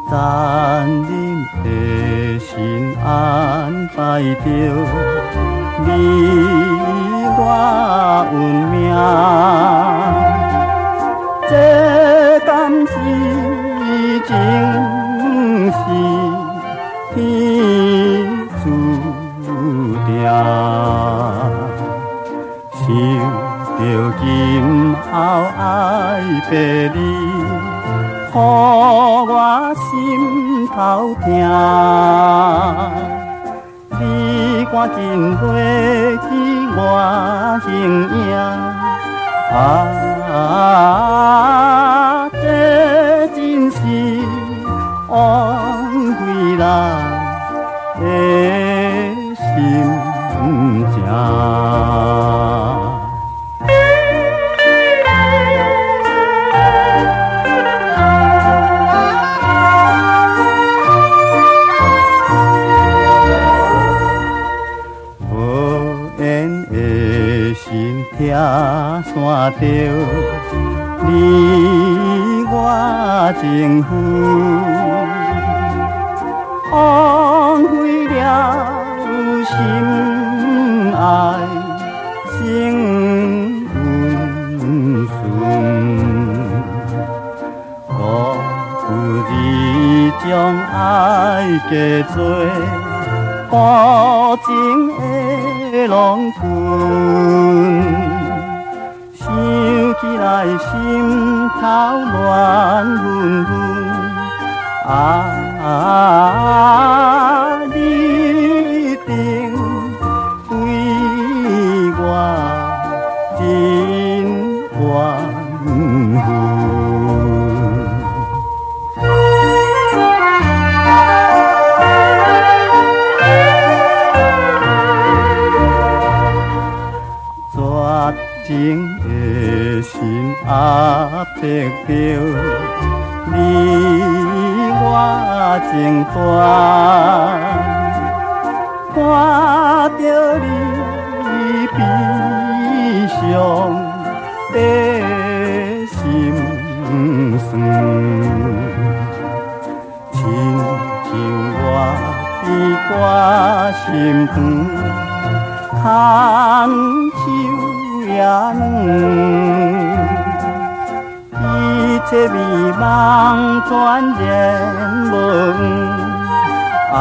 残忍的心安排着你我运命，这敢是情是天注定？想着今后爱别离，予我心头痛。你赶紧回去我形影，这真是枉费人的心情。听线着你我情分，枉费了心爱成温顺，何不如将爱加做半情的浪分。想起来心头乱纷纷，你一定为我真缘分。情的心压迫着你我情断，看着你悲伤的心酸，亲像我的歌心肠，牵手也软，一切迷茫全然无缘。